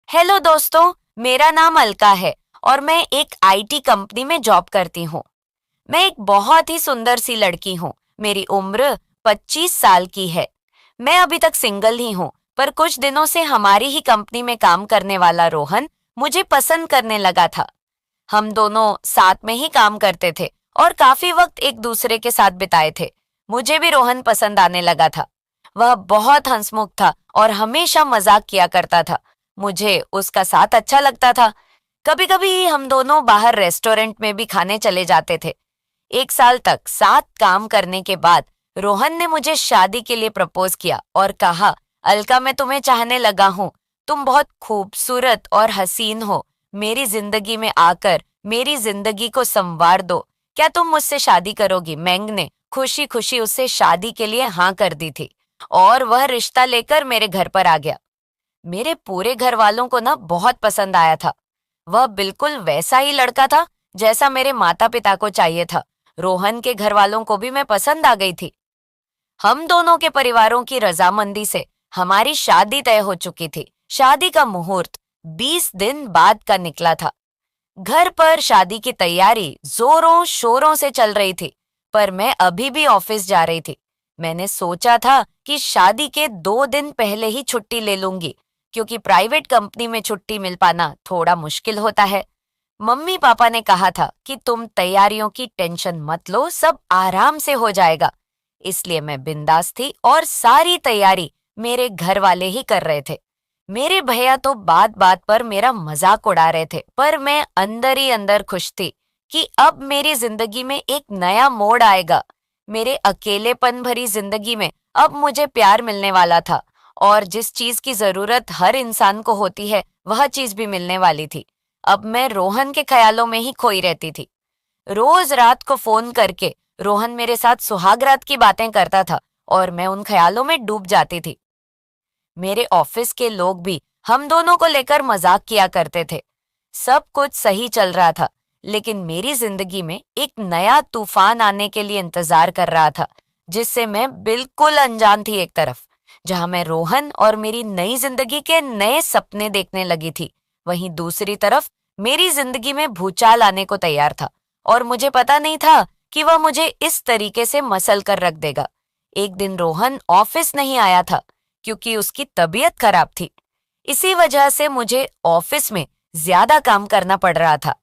Hello दोस्तों, मेरा नाम अलका है और मैं एक आईटी कंपनी में जॉब करती हूँ। मैं एक बहुत ही सुंदर सी लड़की हूँ। मेरी उम्र 25 साल की है। मैं अभी तक सिंगल ही हूँ, पर कुछ दिनों से हमारी ही कंपनी में काम करने वाला रोहन मुझे पसंद करने लगा था। हम दोनों साथ में ही काम करते थे और काफी वक्त एक दूसरे के साथ बिताए थे। मुझे भी रोहन पसंद आने लगा था। वह बहुत हंसमुख था और हमेशा मजाक किया करता था। मुझे उसका साथ अच्छा लगता था। कभी कभी हम दोनों बाहर रेस्टोरेंट में भी खाने चले जाते थे। एक साल तक साथ काम करने के बाद रोहन ने मुझे शादी के लिए प्रपोज किया और कहा, अलका, मैं तुम्हें चाहने लगा हूँ। तुम बहुत खूबसूरत और हसीन हो। मेरी जिंदगी में आकर मेरी जिंदगी को संवार दो। क्या तुम मुझसे शादी करोगी? मैंग ने खुशी खुशी उससे शादी के लिए हाँ कर दी थी और वह रिश्ता लेकर मेरे घर पर आ गया। मेरे पूरे घर वालों को ना बहुत पसंद आया था। वह बिल्कुल वैसा ही लड़का था जैसा मेरे माता पिता को चाहिए था। रोहन के घर वालों को भी मैं पसंद आ गई थी। हम दोनों के परिवारों की रजामंदी से हमारी शादी तय हो चुकी थी। शादी का मुहूर्त 20 दिन बाद का निकला था। घर पर शादी की तैयारी जोरों शोरों से चल रही थी, पर मैं अभी भी ऑफिस जा रही थी। मैंने सोचा था कि शादी के 2 दिन पहले ही छुट्टी ले लूंगी, क्योंकि प्राइवेट कंपनी में छुट्टी मिल पाना थोड़ा मुश्किल होता है। मम्मी पापा ने कहा था कि तुम तैयारियों की टेंशन मत लो, सब आराम से हो जाएगा। इसलिए मैं बिंदास थी और सारी तैयारी मेरे घर वाले ही कर रहे थे। मेरे भैया तो बात बात पर मेरा मजाक उड़ा रहे थे, पर मैं अंदर ही अंदर खुश थी कि अब मेरी जिंदगी में एक नया मोड़ आएगा। मेरे अकेलेपन भरी जिंदगी में अब मुझे प्यार मिलने वाला था और जिस चीज की जरूरत हर इंसान को होती है वह चीज भी मिलने वाली थी। अब मैं रोहन के ख्यालों में ही खोई रहती थी। रोज रात को फोन करके रोहन मेरे साथ सुहागरात की बातें करता था और मैं उन ख्यालों में डूब जाती थी। मेरे ऑफिस के लोग भी हम दोनों को लेकर मजाक किया करते थे। सब कुछ सही चल रहा था, लेकिन मेरी जिंदगी में एक नया तूफान आने के लिए इंतजार कर रहा था, जिससे मैं बिल्कुल अनजान थी। एक तरफ जहां मैं रोहन और मेरी नई जिंदगी के नए सपने देखने लगी थी, वहीं दूसरी तरफ मेरी जिंदगी में भूचाल आने को तैयार था और मुझे पता नहीं था कि वह मुझे इस तरीके से मसल कर रख देगा। एक दिन रोहन ऑफिस नहीं आया था क्योंकि उसकी तबीयत खराब थी। इसी वजह से मुझे ऑफिस में ज्यादा काम करना पड़ रहा था।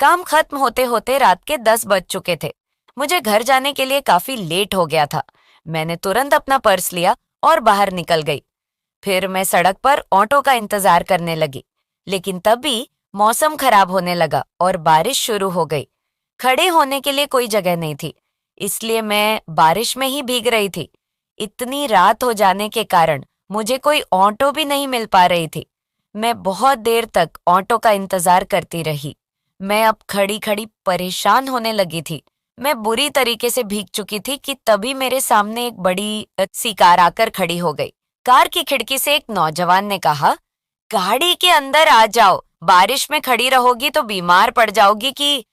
काम खत्म होते होते रात के 10 बज चुके थे। मुझे घर जाने के लिए काफी लेट हो गया था। मैंने तुरंत अपना पर्स लिया और बाहर निकल गई। फिर मैं सड़क पर ऑटो का इंतजार करने लगी, लेकिन तभी मौसम खराब होने लगा और बारिश शुरू हो गई। खड़े होने के लिए कोई जगह नहीं थी, इसलिए मैं बारिश में ही भीग रही थी। इतनी रात हो जाने के कारण मुझे कोई ऑटो भी नहीं मिल पा रही थी। मैं बहुत देर तक ऑटो का इंतजार करती रही। मैं अब खड़ी खड़ी परेशान होने लगी थी। मैं बुरी तरीके से भीग चुकी थी कि तभी मेरे सामने एक बड़ी सी कार आकर खड़ी हो गई। कार की खिड़की से एक नौजवान ने कहा, गाड़ी के अंदर आ जाओ, बारिश में खड़ी रहोगी तो बीमार पड़ जाओगी कि।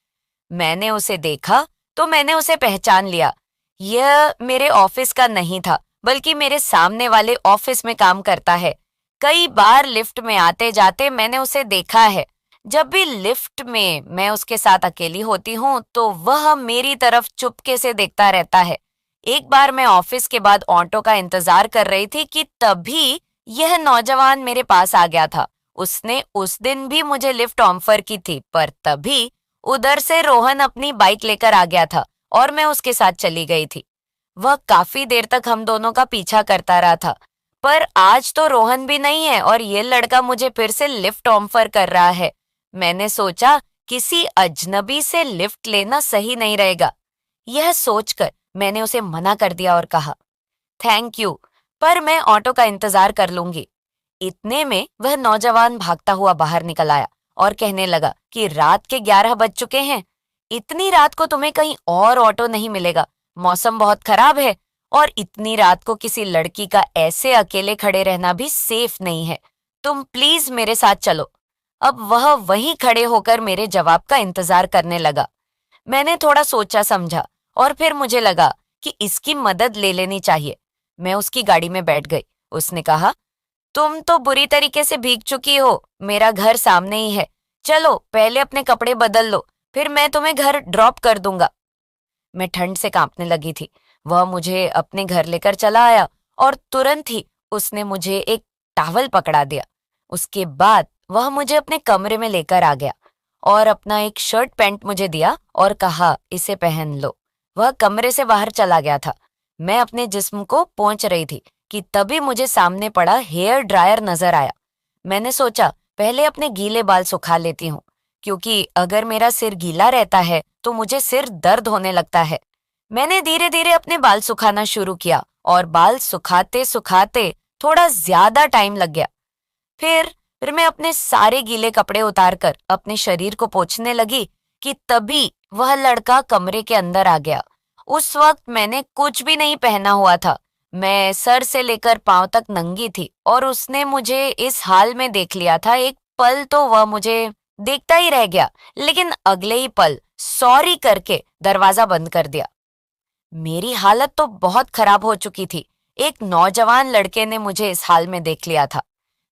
मैंने उसे देखा तो मैंने उसे पहचान लिया। यह मेरे ऑफिस का नहीं था, बल्कि मेरे सामने वाले ऑफिस में काम करता है। कई बार लिफ्ट में आते जाते मैंने उसे देखा है। जब भी लिफ्ट में मैं उसके साथ अकेली होती हूँ तो वह मेरी तरफ चुपके से देखता रहता है। एक बार मैं ऑफिस के बाद ऑटो का इंतजार कर रही थी कि तभी यह नौजवान मेरे पास आ गया था। उसने उस दिन भी मुझे लिफ्ट ऑफर की थी, पर तभी उधर से रोहन अपनी बाइक लेकर आ गया था और मैं उसके साथ चली गई थी। वह काफी देर तक हम दोनों का पीछा करता रहा था, पर आज तो रोहन भी नहीं है और ये लड़का मुझे फिर से लिफ्ट ऑफर कर रहा है। मैंने सोचा किसी अजनबी से लिफ्ट लेना सही नहीं रहेगा। यह सोचकर मैंने उसे मना कर दिया और कहा, थैंक यू, पर मैं ऑटो का इंतजार कर लूंगी। इतने में वह नौजवान भागता हुआ बाहर निकल आया और कहने लगा कि रात के 11 बज चुके हैं। इतनी रात को तुम्हें कहीं और ऑटो नहीं मिलेगा, मौसम बहुत खराब है और इतनी रात को किसी लड़की का ऐसे अकेले खड़े रहना भी सेफ नहीं है। तुम प्लीज मेरे साथ चलो। अब वह वहीं खड़े होकर मेरे जवाब का इंतजार करने लगा। मैंने थोड़ा सोचा समझा और फिर मुझे लगा कि इसकी मदद ले लेनी चाहिए। मैं उसकी गाड़ी में बैठ गई। उसने कहा, तुम तो बुरी तरीके से भीग चुकी हो, मेरा घर सामने ही है। चलो पहले अपने कपड़े बदल लो, फिर मैं तुम्हें घर ड्रॉप कर दूंगा। मैं ठंड से कांपने लगी थी। वह मुझे अपने घर लेकर चला आया और तुरंत ही उसने मुझे एक टॉवल पकड़ा दिया। उसके बाद वह मुझे अपने कमरे में लेकर आ गया और अपना एक शर्ट पैंट मुझे दिया और कहा, इसे पहन लो। वह कमरे से बाहर चला गया था। मैं अपने जिस्म को पोंछ रही थी कि तभी मुझे सामने पड़ा हेयर ड्रायर नजर आया। मैंने सोचा पहले अपने गीले बाल सुखा लेती हूँ, क्योंकि अगर मेरा सिर गीला रहता है तो मुझे सिर दर्द होने लगता है। मैंने धीरे धीरे अपने बाल सुखाना शुरू किया और बाल सुखाते सुखाते थोड़ा ज्यादा टाइम लग गया। फिर मैं अपने सारे गीले कपड़े उतारकर अपने शरीर को पोंछने लगी कि तभी वह लड़का कमरे के अंदर आ गया। उस वक्त मैंने कुछ भी नहीं पहना हुआ था। मैं सर से लेकर पांव तक नंगी थी और उसने मुझे इस हाल में देख लिया था। एक पल तो वह मुझे देखता ही रह गया, लेकिन अगले ही पल सॉरी करके दरवाजा बंद कर दिया। मेरी हालत तो बहुत खराब हो चुकी थी। एक नौजवान लड़के ने मुझे इस हाल में देख लिया था।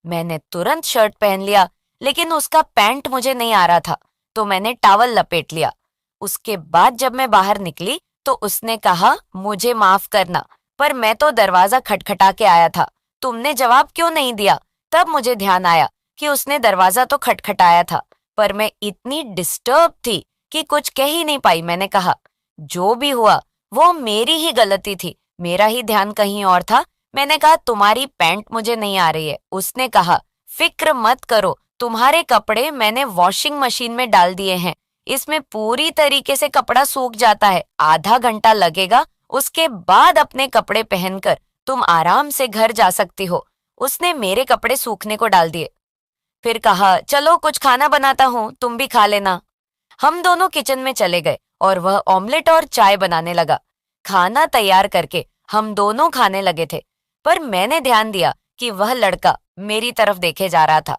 मैंने तुरंत शर्ट पहन लिया, लेकिन उसका पैंट मुझे नहीं आ रहा था, तो मैंने टॉवल लपेट लिया। उसके बाद जब मैं बाहर निकली तो उसने कहा, मुझे माफ करना, पर मैं तो दरवाजा खटखटा के आया था, तुमने जवाब क्यों नहीं दिया? तब मुझे ध्यान आया कि उसने दरवाजा तो खटखटाया था, पर मैं इतनी डिस्टर्ब थी कि कुछ कह ही नहीं पाई। मैंने कहा, जो भी हुआ वो मेरी ही गलती थी, मेरा ही ध्यान कहीं और था। मैंने कहा, तुम्हारी पैंट मुझे नहीं आ रही है। उसने कहा, फिक्र मत करो, तुम्हारे कपड़े मैंने वॉशिंग मशीन में डाल दिए हैं, इसमें पूरी तरीके से कपड़ा सूख जाता है, आधा घंटा लगेगा, उसके बाद अपने कपड़े पहनकर तुम आराम से घर जा सकती हो। उसने मेरे कपड़े सूखने को डाल दिए। फिर कहा, चलो कुछ खाना बनाता हूँ, तुम भी खा लेना। हम दोनों किचन में चले गए और वह ऑमलेट और चाय बनाने लगा। खाना तैयार करके हम दोनों खाने लगे थे, पर मैंने ध्यान दिया कि वह लड़का मेरी तरफ देखे जा रहा था।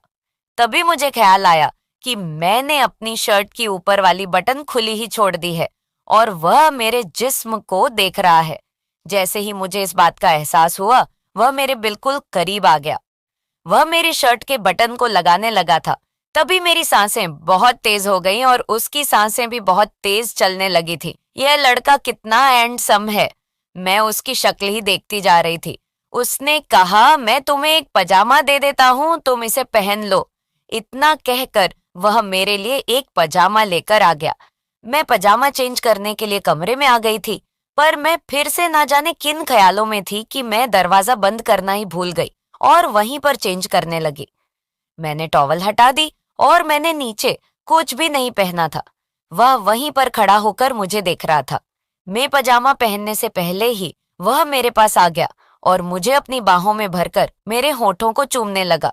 तभी मुझे ख्याल आया कि मैंने अपनी शर्ट की ऊपर वाली बटन खुली ही छोड़ दी है और वह मेरे जिस्म को देख रहा है। जैसे ही मुझे इस बात का एहसास हुआ, वह मेरे बिल्कुल करीब आ गया। वह मेरी शर्ट के बटन को लगाने लगा था। तभी मेरी सांसें बहुत तेज हो गईं और उसकी सांसें भी बहुत तेज चलने लगी थी। यह लड़का कितना हैंडसम है। मैं उसकी शक्ल ही देखती जा रही थी। उसने कहा, मैं तुम्हें एक पजामा दे देता हूँ, तुम इसे पहन लो। इतना कहकर वह मेरे लिए एक पजामा लेकर आ गया। मैं पजामा चेंज करने के लिए कमरे में आ गई थी, पर मैं फिर से ना जाने किन ख्यालों में थी कि मैं दरवाजा बंद करना ही भूल गई और वहीं पर चेंज करने लगी। मैंने टॉवल हटा दी और मैंने नीचे कुछ भी नहीं पहना था। वह वहीं पर खड़ा होकर मुझे देख रहा था। मैं पजामा पहनने से पहले ही वह मेरे पास आ गया और मुझे अपनी बाहों में भरकर मेरे होठों को चूमने लगा।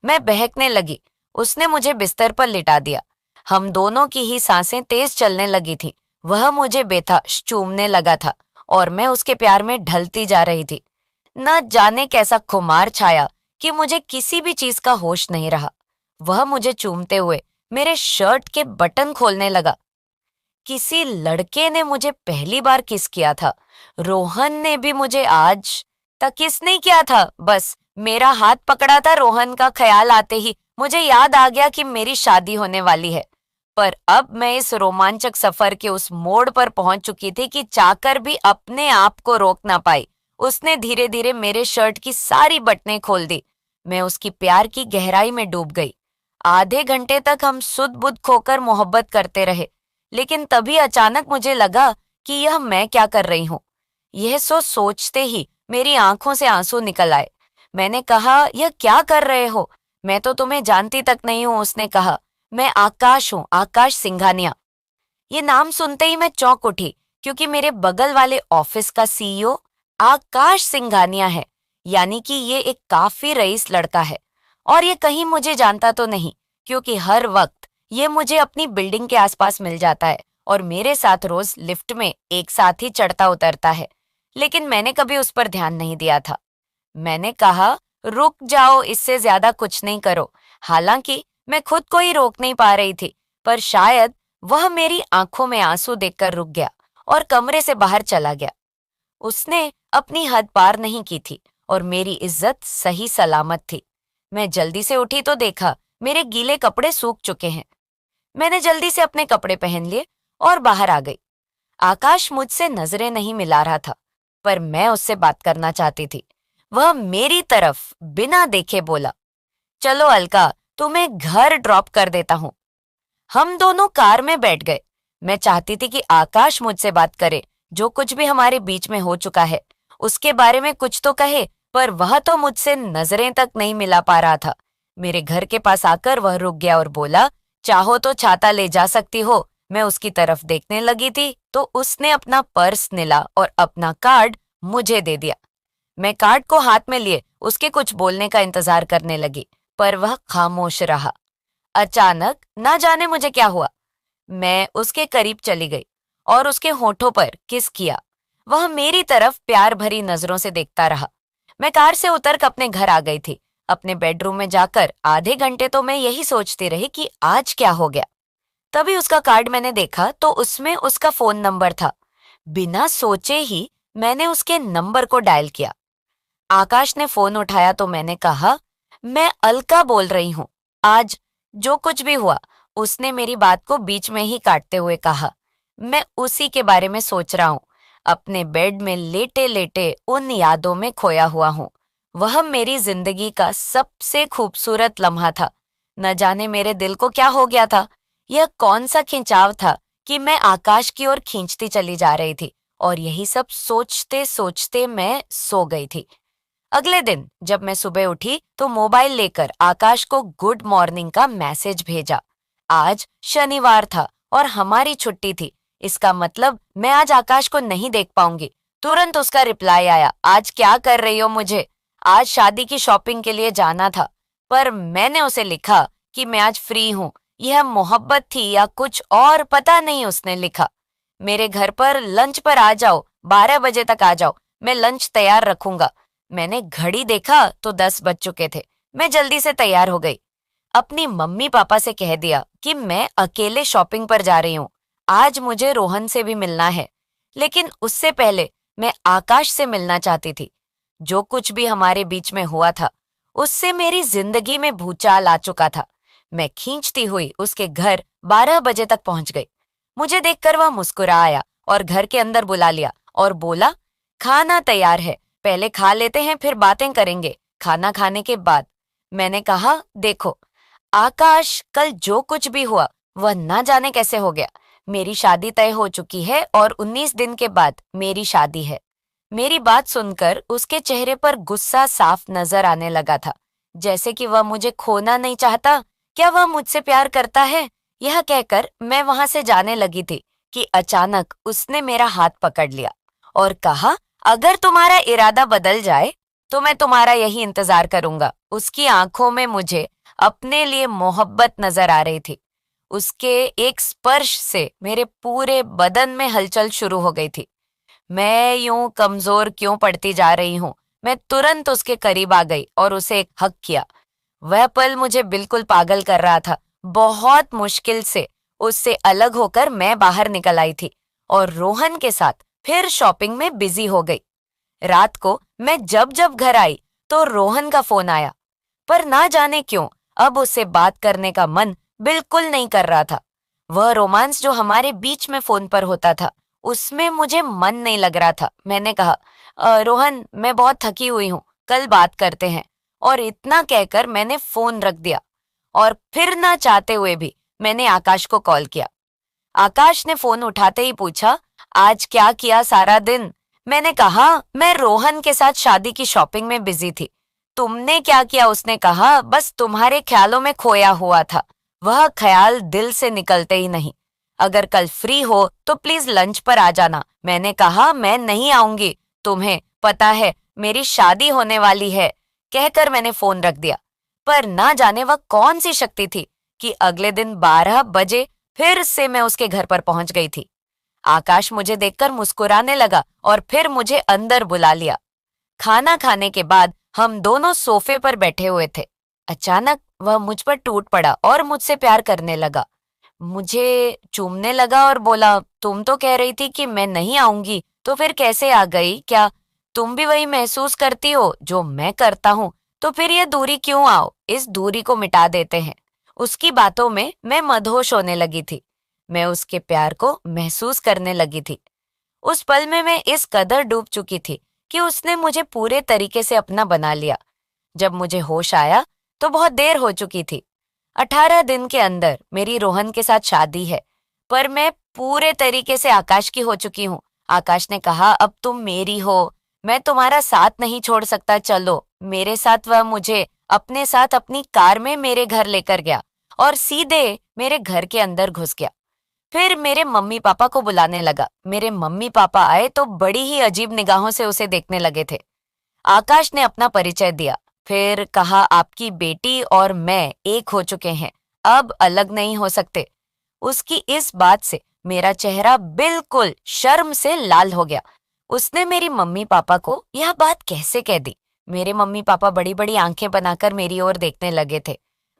मैं बहकने लगी। उसने मुझे बिस्तर पर लिटा दिया। हम दोनों की ही सांसें तेज चलने लगी थी। वह मुझे बेताश चूमने लगा था और मैं उसके प्यार में ढलती जा रही थी। न जाने कैसा खुमार छाया कि मुझे किसी भी चीज का होश नहीं रहा। वह मुझे चूमते हुए मेरे शर्ट के बटन खोलने लगा। किसी लड़के ने मुझे पहली बार किस किया था। रोहन ने भी मुझे आज तक किस नहीं किया था। बस मेरा हाथ पकड़ा था। रोहन का ख्याल आते ही मुझे याद आ गया कि मेरी शादी होने वाली है। पर अब मैं इस रोमांचक सफर के उस मोड़ पर पहुंच चुकी थी कि चाहकर भी अपने आप को रोक ना पाई। उसने धीरे धीरे मेरे शर्ट की सारी बटनें खोल दी। मैं उसकी प्यार की गहराई में डूब गई। आधे घंटे तक हम सुध बुध खोकर मोहब्बत करते रहे, लेकिन तभी अचानक मुझे लगा कि यह मैं क्या कर रही हूँ। यह सोचते ही मेरी आंखों से आंसू निकल आए। मैंने कहा, यह क्या कर रहे हो? मैं तो तुम्हें जानती तक नहीं हूँ। उसने कहा, मैं आकाश हूँ, आकाश सिंघानिया। ये नाम सुनते ही मैं चौंक उठी, क्योंकि मेरे बगल वाले ऑफिस का सीईओ आकाश सिंघानिया है। यानी कि ये एक काफी रईस लड़का है। और ये कहीं मुझे जानता तो नहीं, क्योंकि हर वक्त ये मुझे अपनी बिल्डिंग के आसपास मिल जाता है और मेरे साथ रोज लिफ्ट में एक साथ ही चढ़ता उतरता है। लेकिन मैंने कभी उस पर ध्यान नहीं दिया था। मैंने कहा, रुक जाओ, इससे ज्यादा कुछ नहीं करो। हालांकि मैं खुद को ही रोक नहीं पा रही थी, पर शायद वह मेरी आंखों में आंसू देखकर रुक गया और कमरे से बाहर चला गया। उसने अपनी हद पार नहीं की थी और मेरी इज्जत सही सलामत थी। मैं जल्दी से उठी तो देखा मेरे गीले कपड़े सूख चुके हैं। मैंने जल्दी से अपने कपड़े पहन लिए और बाहर आ गई। आकाश मुझसे नजरें नहीं मिला रहा था, पर मैं उससे बात करना चाहती थी। वह मेरी तरफ बिना देखे बोला, चलो अलका, तुम्हें घर ड्रॉप कर देता हूं। हम दोनों कार में बैठ गए। मैं चाहती थी कि आकाश मुझसे बात करे, जो कुछ भी हमारे बीच में हो चुका है उसके बारे में कुछ तो कहे, पर वह तो मुझसे नजरें तक नहीं मिला पा रहा था। मेरे घर के पास आकर वह रुक गया और बोला, चाहो तो छाता ले जा सकती हो। मैं उसकी तरफ देखने लगी थी तो उसने अपना पर्स निला और अपना कार्ड मुझे दे दिया। मैं कार्ड को हाथ में लिए उसके कुछ बोलने का इंतजार करने लगी, पर वह खामोश रहा। अचानक ना जाने मुझे क्या हुआ, मैं उसके करीब चली गई और उसके होठों पर किस किया। वह मेरी तरफ प्यार भरी नजरों से देखता रहा। मैं कार से उतर कर अपने घर आ गई थी। अपने बेडरूम में जाकर आधे घंटे तो मैं यही सोचती रही कि आज क्या हो गया। तभी उसका कार्ड मैंने देखा तो उसमें उसका फोन नंबर था। बिना सोचे ही मैंने उसके नंबर को डायल किया। आकाश ने फोन उठाया तो मैंने कहा, मैं अलका बोल रही हूं। आज जो कुछ भी हुआ, उसने मेरी बात को बीच में ही काटते हुए कहा। मैं उसी के बारे में सोच रहा हूं। अपने बेड में लेटे लेटे उन यादों में खोया हुआ हूं। वह मेरी जिंदगी का सबसे खूबसूरत लम्हा था। न जाने मेरे दिल को क्या हो गया था। यह कौन सा खिंचाव था कि मैं आकाश की ओर खींचती चली जा रही थी, और यही सब सोचते सोचते मैं सो गई थी। अगले दिन जब मैं सुबह उठी तो मोबाइल लेकर आकाश को गुड मॉर्निंग का मैसेज भेजा। आज शनिवार था और हमारी छुट्टी थी। इसका मतलब मैं आज आकाश को नहीं देख पाऊंगी। तुरंत उसका रिप्लाई आया, आज क्या कर रही हो? मुझे आज शादी की शॉपिंग के लिए जाना था। पर मैंने उसे लिखा कि मैं आज फ्री हूं। यह मोहब्बत थी या कुछ और, पता नहीं। उसने लिखा, मेरे घर पर लंच पर आ जाओ, 12 बजे तक आ जाओ, मैं लंच तैयार रखूंगा। मैंने घड़ी देखा तो 10 बज चुके थे। मैं जल्दी से तैयार हो गई। अपनी मम्मी पापा से कह दिया कि मैं अकेले शॉपिंग पर जा रही हूँ। आज मुझे रोहन से भी मिलना है, लेकिन उससे पहले मैं आकाश से मिलना चाहती थी। जो कुछ भी हमारे बीच में हुआ था, उससे मेरी जिंदगी में भूचाल आ चुका था। मैं खींचती हुई उसके घर 12 बजे तक पहुंच गई। मुझे देखकर वह मुस्कुरा आया और घर के अंदर बुला लिया और बोला, खाना तैयार है, पहले खा लेते हैं फिर बातें करेंगे खाना खाने के बाद। मैंने कहा, देखो आकाश, कल जो कुछ भी हुआ वह ना जाने कैसे हो गया। मेरी शादी तय हो चुकी है और 19 दिन के बाद मेरी शादी है। मेरी बात सुनकर उसके चेहरे पर गुस्सा साफ नजर आने लगा था, जैसे कि वह मुझे खोना नहीं चाहता। क्या वह मुझसे प्यार करता है? यह कहकर मैं वहां से जाने लगी थी कि अचानक उसने मेरा हाथ पकड़ लिया और कहा, अगर तुम्हारा इरादा बदल जाए तो मैं तुम्हारा यही इंतजार करूंगा। उसकी आंखों में मुझे अपने लिए मोहब्बत नजर आ रही थी। उसके एक स्पर्श से मेरे पूरे बदन में हलचल शुरू हो गई थी। मैं यूं कमजोर क्यों पड़ती जा रही हूं? मैं तुरंत उसके करीब आ गई और उसे एक हक किया। वह पल मुझे बिल्कुल पागल कर रहा था। बहुत मुश्किल से उससे अलग होकर मैं बाहर निकल आई थी और रोहन के साथ फिर शॉपिंग में बिजी हो गई। रात को मैं जब जब घर आई तो रोहन का फोन आया, पर ना जाने क्यों अब उससे बात करने का मन बिल्कुल नहीं कर रहा था। वह रोमांस जो हमारे बीच में फोन पर होता था, उसमें मुझे मन नहीं लग रहा था। मैंने कहा, रोहन, मैं बहुत थकी हुई हूँ, कल बात करते हैं। और इतना कहकर मैंने फोन रख दिया और फिर ना चाहते हुए भी मैंने आकाश को कॉल किया। आकाश ने फोन उठाते ही पूछा, आज क्या किया सारा दिन? मैंने कहा, मैं रोहन के साथ शादी की शॉपिंग में बिजी थी। तुमने क्या किया? उसने कहा, बस तुम्हारे ख्यालों में खोया हुआ था। वह ख्याल दिल से निकलते ही नहीं। अगर कल फ्री हो तो प्लीज लंच पर आ जाना। मैंने कहा, मैं नहीं आऊंगी, तुम्हें पता है मेरी शादी होने वाली है। कहकर मैंने फोन रख दिया। पर ना जाने वह कौन सी शक्ति थी कि अगले दिन 12 बजे फिर से मैं उसके घर पर पहुंच गई थी। आकाश मुझे देखकर मुस्कुराने लगा और फिर मुझे अंदर बुला लिया। खाना खाने के बाद हम दोनों सोफे पर बैठे हुए थे। अचानक वह मुझ पर टूट पड़ा और मुझसे प्यार करने लगा। मुझे चूमने लगा और बोला, तुम तो कह रही थी कि मैं नहीं आऊंगी, तो फिर कैसे आ गई? क्या तुम भी वही महसूस करती हो जो मैं करता हूँ, तो फिर ये दूरी क्यों आओ, इस दूरी को मिटा देते हैं। उसकी बातों में मैं मदहोश होने लगी थी। मैं उसके प्यार को महसूस करने लगी थी। उस पल में मैं इस कदर डूब चुकी थी कि उसने मुझे पूरे तरीके से अपना बना लिया। जब मुझे होश आया तो बहुत देर हो चुकी थी। 18 दिन के अंदर मेरी रोहन के साथ शादी है, पर मैं पूरे तरीके से आकाश की हो चुकी हूँ। आकाश ने कहा, अब तुम मेरी हो, मैं तुम्हारा साथ नहीं छोड़ सकता, चलो मेरे साथ। वह मुझे अपने साथ अपनी कार में मेरे घर लेकर गया और सीधे मेरे घर के अंदर घुस गया। फिर मेरे मम्मी पापा को बुलाने लगा। मेरे मम्मी पापा आए तो बड़ी ही अजीब निगाहों से उसे देखने लगे थे। आकाश ने अपना परिचय दिया, फिर कहा, आपकी बेटी और मैं एक हो चुके हैं, अब अलग नहीं हो सकते। उसकी इस बात से मेरा चेहरा बिल्कुल शर्म से लाल हो गया। उसने मेरी मम्मी पापा को यह बात कैसे कह दी? मेरे मम्मी पापा बड़ी बड़ी आंखें बनाकर मेरी ओर देखने लगे थे।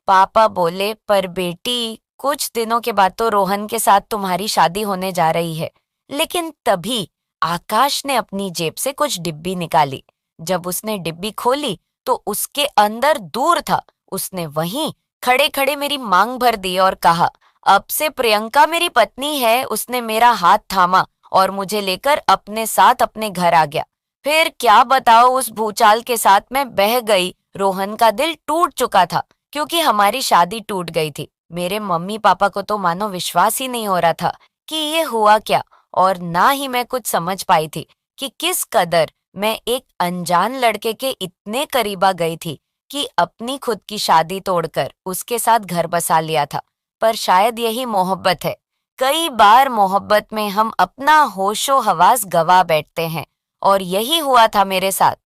पापा बोले, पर बेटी, कुछ दिनों के बाद तो रोहन के साथ तुम्हारी शादी होने जा रही है। लेकिन तभी आकाश ने अपनी जेब से कुछ डिब्बी निकाली। जब उसने डिब्बी खोली तो उसके अंदर दूर था। उसने वहीं खड़े खड़े मेरी मांग भर दी और कहा, अब से प्रियंका मेरी पत्नी है। उसने मेरा हाथ थामा और मुझे लेकर अपने साथ अपने घर आ गया। फिर क्या बताओ, उस भूचाल के साथ मैं बह गई। रोहन का दिल टूट चुका था क्योंकि हमारी शादी टूट गई थी। मेरे मम्मी पापा को तो मानो विश्वास ही नहीं हो रहा था कि ये हुआ क्या, और ना ही मैं कुछ समझ पाई थी कि किस कदर मैं एक अनजान लड़के के इतने करीब आ गई थी कि अपनी खुद की शादी तोड़कर उसके साथ घर बसा लिया था। पर शायद यही मोहब्बत है। कई बार मोहब्बत में हम अपना होशो हवास गवा बैठते हैं, और यही हुआ था मेरे साथ।